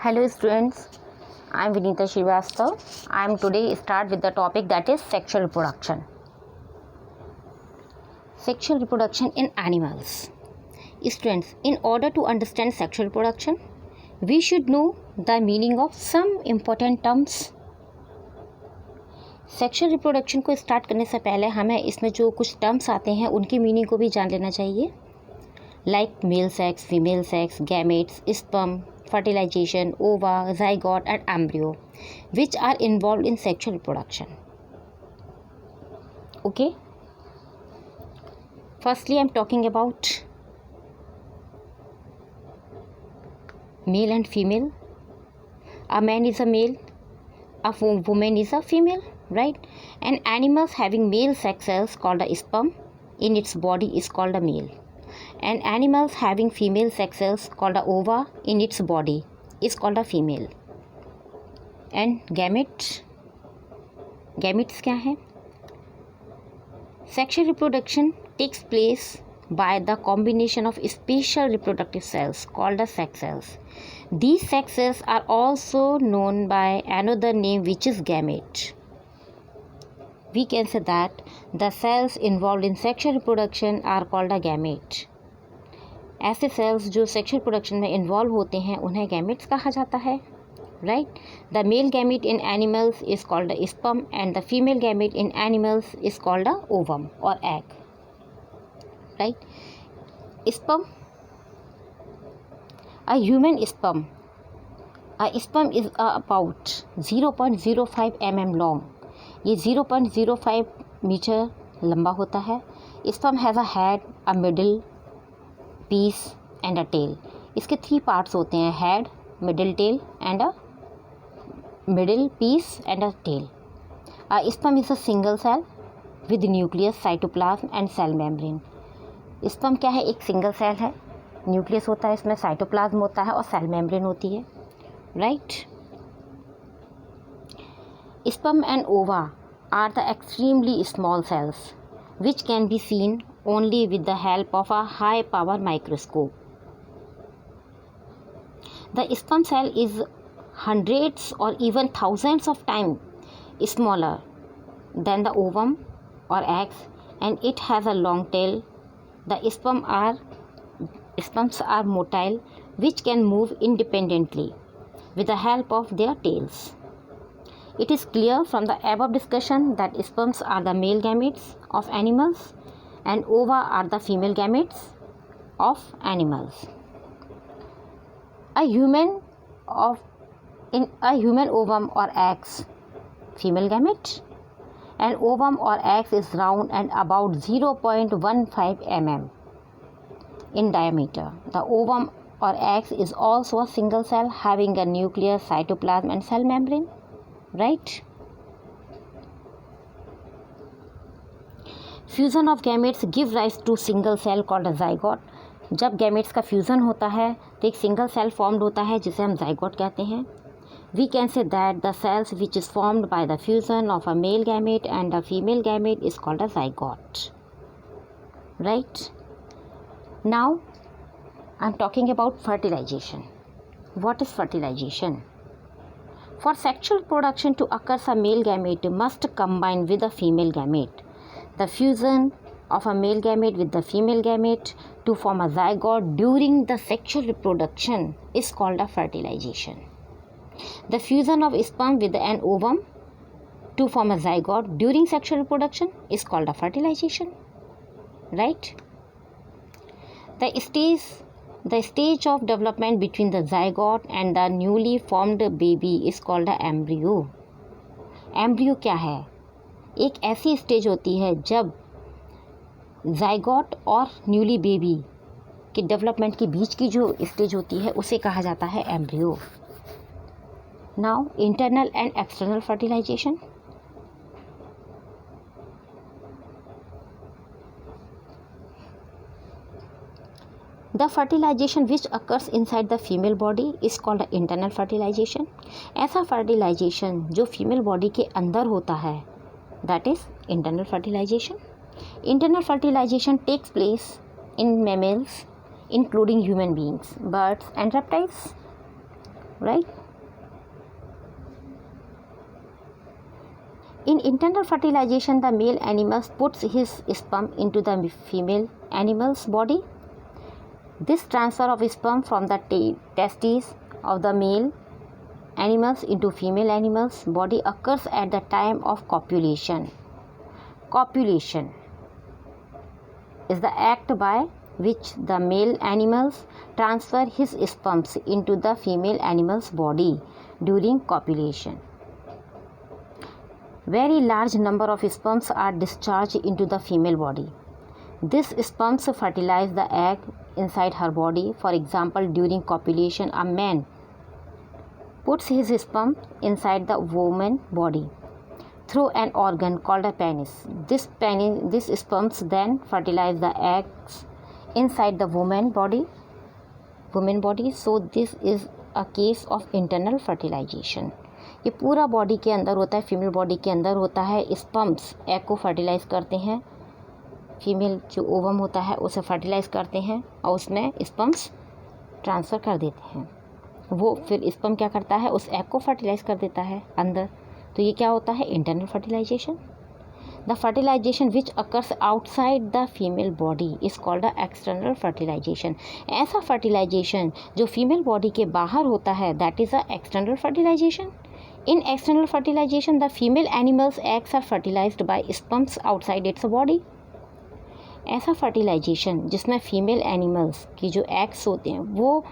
Hello students, I am Vinita Srivastav. I am today start with the topic that is sexual reproduction. Sexual reproduction in animals. Students, in order to understand sexual reproduction, we should know the meaning of some important terms. Sexual reproduction को start करने से पहले हमें इसमें जो कुछ terms आते हैं उनकी मीनिंग को भी जान लेना चाहिए, like male sex, female sex, gametes, sperm, fertilization, ova, zygote and embryo which are involved in sexual reproduction. Okay, firstly I'm talking about male and female. A man is a male, a woman is a female, right? And animals having male sex cells called a sperm in its body is called a male, and animals having female sex cells called a ova in its body is called a female. And gametes क्या है? Sexual reproduction takes place by the combination of special reproductive cells called as sex cells. These sex cells are also known by another name which is gamete. We can say that the cells involved in sexual reproduction are called a gamete. ऐसे cells जो sexual production में involve होते हैं उन्हें gametes कहा जाता है, right? The male gamete in animals is called a sperm and the female gamete in animals is called a ovum और egg, right? Sperm, a human sperm, sperm is about 0.05 mm long. ये 0.05 metre लंबा होता है. Sperm has a head, a middle piece and a tail. इसके 3 parts होते हैं, head, middle tail and a middle piece and a tail. Sperm is a single cell with nucleus, cytoplasm and cell membrane. Sperm क्या है? एक single cell है, nucleus होता है, इसमें साइटोप्लाज्म होता है और सेल मेम्ब्रेन होती है, right? Sperm and ova are the extremely small cells which can be seen only with the help of a high power microscope. The sperm cell is hundreds or even thousands of times smaller than the ovum or eggs, and it has a long tail. The sperms are motile, which can move independently with the help of their tails. It is clear from the above discussion that sperms are the male gametes of animals and ova are the female gametes of animals. A human ovum or eggs, female gamete, and ovum or eggs is round and about 0.15 mm in diameter. The ovum or eggs is also a single cell having a nucleus, cytoplasm and cell membrane, right? Fusion of gametes give rise to single cell called a zygote. जब gametes का fusion होता है तो एक single cell formed होता है जिसे हम जाइगोट कहते हैं. We can say that the cells which is formed by the fusion of a male gamete and a female gamete is called a zygote, right? Now I am talking about fertilization. What is fertilization? For sexual reproduction to occur, a male gamete must combine with a female gamete. The fusion of a male gamete with the female gamete to form a zygote during the sexual reproduction is called a fertilization. The fusion of sperm with an ovum to form a zygote during sexual reproduction is called a fertilization, right? The stage of development between the zygote and the newly formed baby is called the embryo. Embryo क्या है? एक ऐसी stage होती है जब zygote और newly baby के development के बीच की जो स्टेज होती है उसे कहा जाता है embryo. Now internal and external fertilization. The fertilization which occurs inside the female body is called the internal fertilization. ऐसा fertilization जो फीमेल बॉडी के अंदर होता है that is internal fertilization. Internal fertilization takes place in mammals including human beings, birds and reptiles. right? In internal fertilization, the male animal puts his sperm into the female animal's body. This transfer of sperm from the testes of the male animals into female animals' body occurs at the time of copulation. Copulation is the act by which the male animals transfer his sperms into the female animal's body during copulation. Very large number of sperms are discharged into the female body. This sperms fertilize the egg inside her body. For example, during copulation, a man puts his sperm inside the woman's body through an organ called a penis. This sperms then fertilize the eggs inside the woman body. So this is a case of internal fertilization. ये पूरा body के अंदर होता है, female body के अंदर होता है. स्पर्म्स एग को फर्टिलाइज करते हैं, फीमेल जो ओवम होता है उसे फर्टिलाइज करते हैं और उसमें स्पर्म्स ट्रांसफ़र कर देते हैं. वो फिर स्पर्म क्या करता है, उस एग को फर्टिलाइज कर देता है अंदर. तो ये क्या होता है, internal fertilization. The fertilization which occurs outside the female body is called the external fertilization. ऐसा फर्टिलाइजेशन जो फीमेल बॉडी के बाहर होता है, that is a external fertilization. In external fertilization, the female animal's eggs are fertilized by sperms outside its body. ऐसा fertilisation जिसमें female animals की जो एग्स होते हैं वो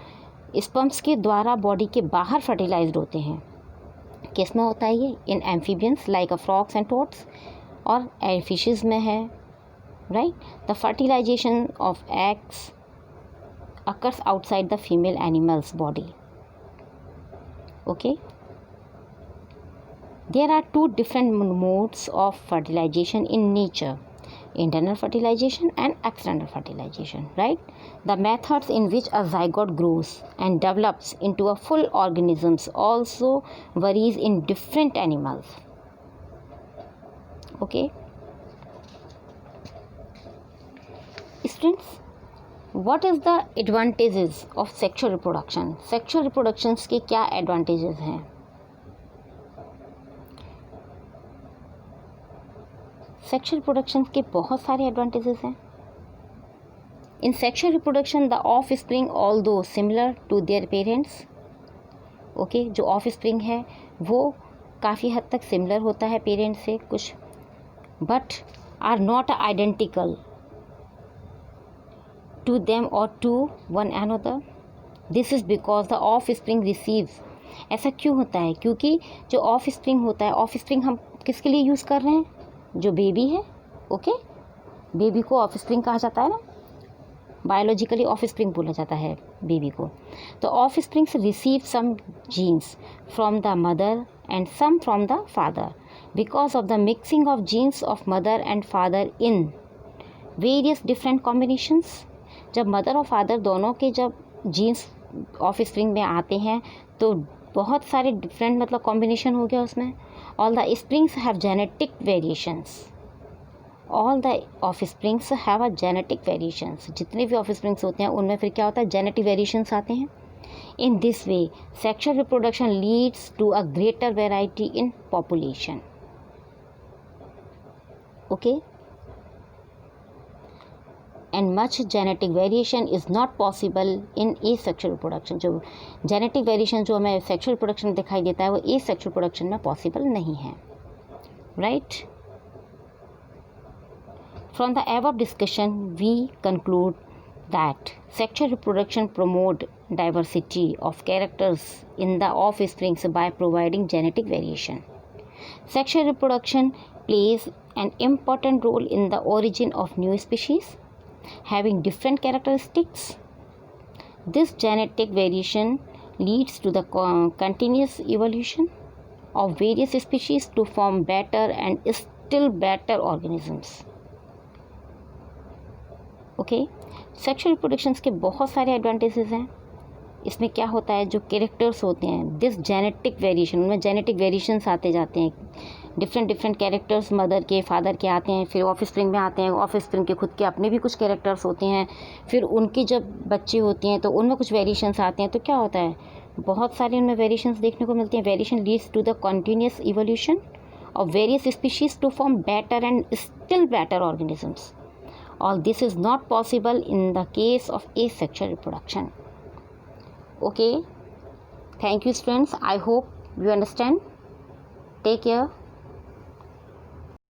स्पर्म्स के द्वारा बॉडी के बाहर फर्टिलाइज्ड होते हैं. किस में होता है ये, in amphibians like a frogs and toads, और फिशेस में है, right. The fertilisation of eggs occurs outside the female animals body. Okay. There are two different modes of fertilization in nature: internal fertilization and external fertilization, right? The methods in which a zygote grows and develops into a full organism also varies in different animals. Okay. Students, what is the advantages of sexual reproduction? Sexual reproductions के क्या advantages हैं? Sexual reproduction के बहुत सारे advantages हैं. In sexual reproduction the offspring all do similar to their parents. Okay, जो offspring है वो काफ़ी हद तक सिमिलर होता है पेरेंट्स से कुछ, but are not identical to them और to one another. This is because the offspring receives. ऐसा क्यों होता है, क्योंकि जो ऑफ स्प्रिंग होता है, ऑफ स्प्रिंग हम किसके लिए यूज़ कर रहे हैं, जो बेबी है. ओके, बेबी को ऑफ स्प्रिंग कहा जाता है ना, बायोलॉजिकली ऑफ स्प्रिंग बोला जाता है बेबी को. तो offsprings receive some genes from the mother and some from the father. Because of the mixing of genes of mother and father in various different combinations. जब mother और father दोनों के जब जीन्स ऑफ स्प्रिंग में आते हैं तो बहुत सारे डिफरेंट मतलब कॉम्बिनेशन हो गया उसमें. All the springs have genetic variations. All the offsprings have a genetic variations. जितने भी offsprings होते हैं उनमें फिर क्या होता है, genetic variations आते हैं. In this way, sexual reproduction leads to a greater variety in population. Okay? And much genetic variation is not possible in asexual reproduction. जो genetic variation जो हमें sexual reproduction में दिखाई देता है वो asexual reproduction में possible नहीं है, right? From the above discussion, we conclude that sexual reproduction promote diversity of characters in the offsprings by providing genetic variation. Sexual reproduction plays an important role in the origin of new species having different characteristics. This genetic variation leads to the continuous evolution of various species to form better and still better organisms. Okay, sexual reproduction के बहुत सारे advantages हैं. इसमें क्या होता है, जो characters होते हैं, दिस जेनेटिक वेरिएशन, उनमें जेनेटिक वेरिएशंस आते जाते हैं. डिफरेंट डिफरेंट कैरेक्टर्स मदर के, फादर के आते हैं, फिर ऑफस्प्रिंग में आते हैं। ऑफस्प्रिंग के खुद के अपने भी कुछ कैरेक्टर्स होते हैं, फिर उनकी जब बच्चे होती हैं तो उनमें कुछ वेरिएशंस आते हैं। तो क्या होता है, बहुत सारे उनमें वेरिएशंस देखने को मिलते हैं। Variation leads to the continuous evolution of various species to form better and still better organisms. All this is not possible in the case of asexual reproduction. Okay, thank you students. I hope you understand. Take care.